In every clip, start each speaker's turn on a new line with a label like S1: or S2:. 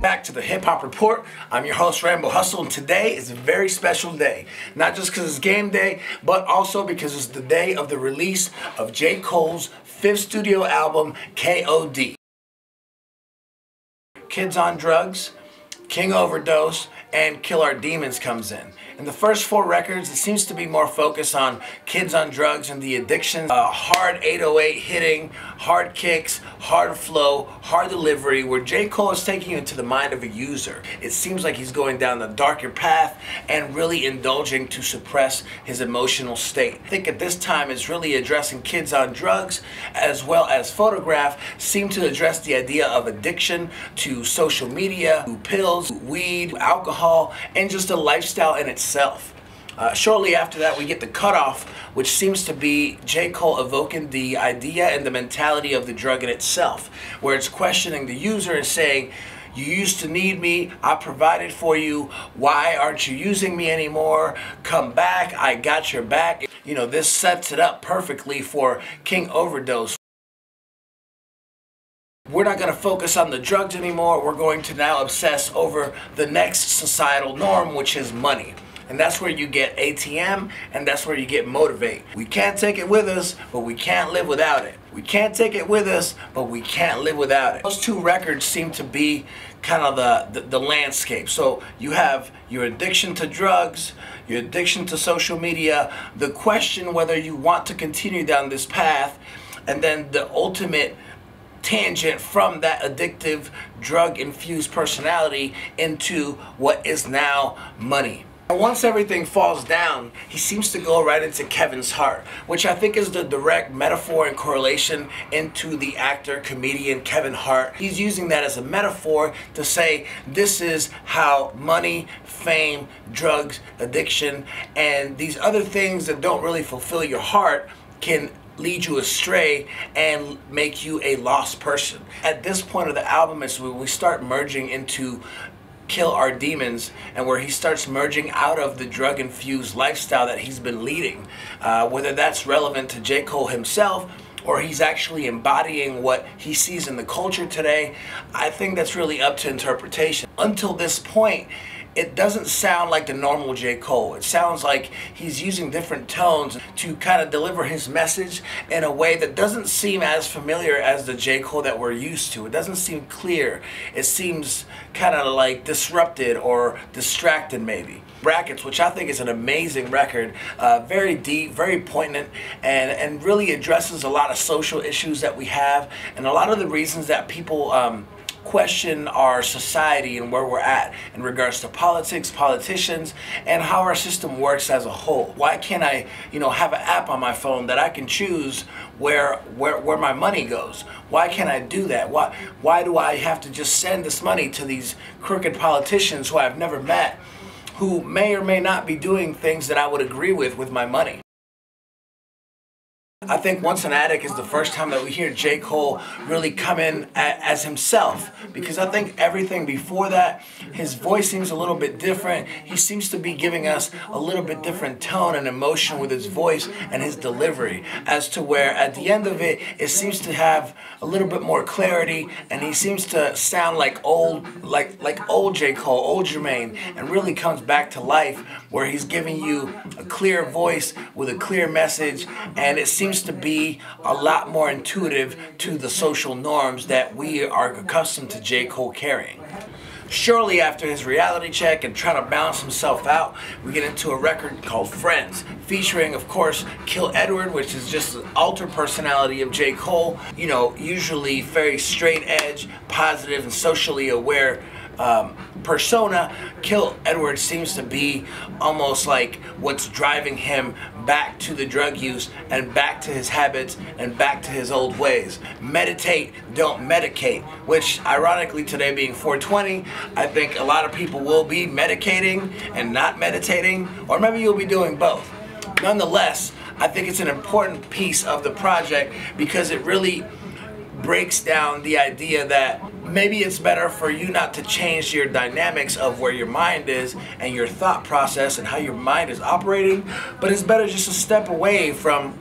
S1: Back to the Hip Hop Report. I'm your host, Rambo Hustle, and today is a very special day. Not just because it's game day, but also because it's the day of the release of J. Cole's 5th studio album, KOD. Kids on Drugs, King Overdose, and Kill Our Demons comes in. In the first 4 records, it seems to be more focused on kids on drugs and the addiction. Hard 808 hitting, hard kicks, hard flow, hard delivery, where J. Cole is taking you into the mind of a user. It seems like he's going down the darker path and really indulging to suppress his emotional state. I think at this time it's really addressing kids on drugs, as well as Photograph seem to address the idea of addiction to social media, to pills, weed, alcohol, and just a lifestyle in itself. Shortly after that, we get the Cutoff, which seems to be J. Cole evoking the idea and the mentality of the drug in itself, where it's questioning the user and saying, you used to need me, I provided for you, why aren't you using me anymore? Come back, I got your back. You know, this sets it up perfectly for King Overdose. We're not going to focus on the drugs anymore. We're going to now obsess over the next societal norm, which is money. And that's where you get ATM, and that's where you get Motivate. We can't take it with us, but we can't live without it. We can't take it with us, but we can't live without it. Those 2 records seem to be kind of the landscape. So you have your addiction to drugs, your addiction to social media, the question whether you want to continue down this path, and then the ultimate tangent from that addictive, drug-infused personality into what is now money. And once everything falls down, he seems to go right into Kevin's heart, which I think is the direct metaphor and correlation into the actor, comedian Kevin Hart. He's using that as a metaphor to say this is how money, fame, drugs, addiction, and these other things that don't really fulfill your heart can lead you astray and make you a lost person. At this point of the album is when we start merging into Kill Our Demons, and where he starts merging out of the drug-infused lifestyle that he's been leading. Whether that's relevant to J. Cole himself, or he's actually embodying what he sees in the culture today, I think that's really up to interpretation. Until this point, it doesn't sound like the normal J. Cole. It sounds like he's using different tones to kind of deliver his message in a way that doesn't seem as familiar as the J. Cole that we're used to. It doesn't seem clear. It seems kind of like disrupted or distracted maybe. Brackets, which I think is an amazing record, very deep, very poignant, and really addresses a lot of social issues that we have and a lot of the reasons that people question our society and where we're at in regards to politics, politicians, and how our system works as a whole. Why can't I, have an app on my phone that I can choose where my money goes? Why can't I do that? Why do I have to just send this money to these crooked politicians who I've never met, who may or may not be doing things that I would agree with my money? I think Once an Addict is the first time that we hear J. Cole really come in as himself, because I think everything before that, his voice seems a little bit different. He seems to be giving us a little bit different tone and emotion with his voice and his delivery, as to where at the end of it, it seems to have a little bit more clarity, and he seems to sound like old J. Cole, old Jermaine, and really comes back to life, where he's giving you a clear voice with a clear message, and it seems to be a lot more intuitive to the social norms that we are accustomed to J. Cole carrying. Shortly after his reality check and trying to balance himself out, we get into a record called Friends, featuring, of course, Kill Edward, which is just an alter personality of J. Cole. Usually very straight edge, positive, and socially aware persona. Kill Edward seems to be almost like what's driving him back to the drug use and back to his habits and back to his old ways. Meditate, don't medicate, which ironically today being 420, I think a lot of people will be medicating and not meditating, or maybe you'll be doing both. Nonetheless, I think it's an important piece of the project because it really breaks down the idea that maybe it's better for you not to change your dynamics of where your mind is and your thought process and how your mind is operating, but it's better just to step away from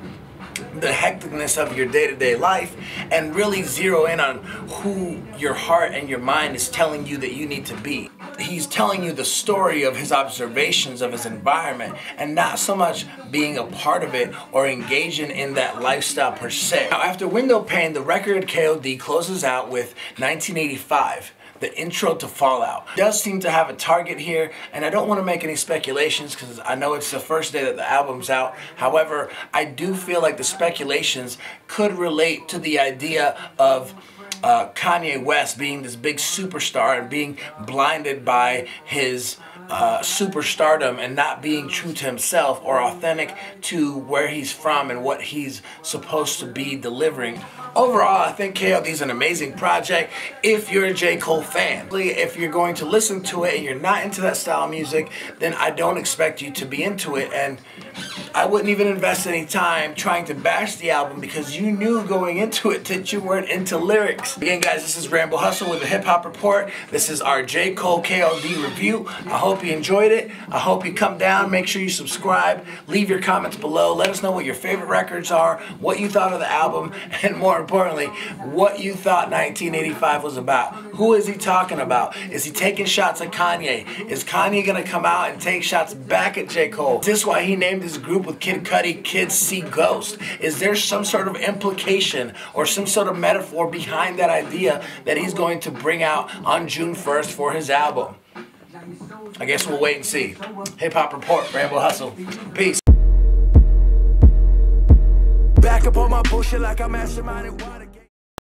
S1: the hecticness of your day-to-day life and really zero in on who your heart and your mind is telling you that you need to be. He's telling you the story of his observations of his environment and not so much being a part of it or engaging in that lifestyle per se. Now, after Windowpane, the record KOD closes out with 1985. The intro to Fallout. It does seem to have a target here, and I don't want to make any speculations because I know it's the first day that the album's out. However, I do feel like the speculations could relate to the idea of Kanye West being this big superstar and being blinded by his superstardom and not being true to himself or authentic to where he's from and what he's supposed to be delivering. Overall, I think KOD is an amazing project if you're a J. Cole fan. If you're going to listen to it and you're not into that style of music, then I don't expect you to be into it, and I wouldn't even invest any time trying to bash the album because you knew going into it that you weren't into lyrics. Again, guys, this is Rambo Hustle with the Hip Hop Report. This is our J. Cole KOD review. I hope you enjoyed it. I hope you come down. Make sure you subscribe. Leave your comments below. Let us know what your favorite records are, what you thought of the album, and more importantly, what you thought 1985 was about. Who is he talking about? Is he taking shots at Kanye? Is Kanye going to come out and take shots back at J. Cole? Is this why he named his group with Kid Cudi Kids See Ghost? Is there some sort of implication or some sort of metaphor behind that idea that he's going to bring out on June 1st for his album? I guess we'll wait and see. Hip Hop Report, Rambo Hustle. Peace. Back up on my bullshit like I'm masterminding.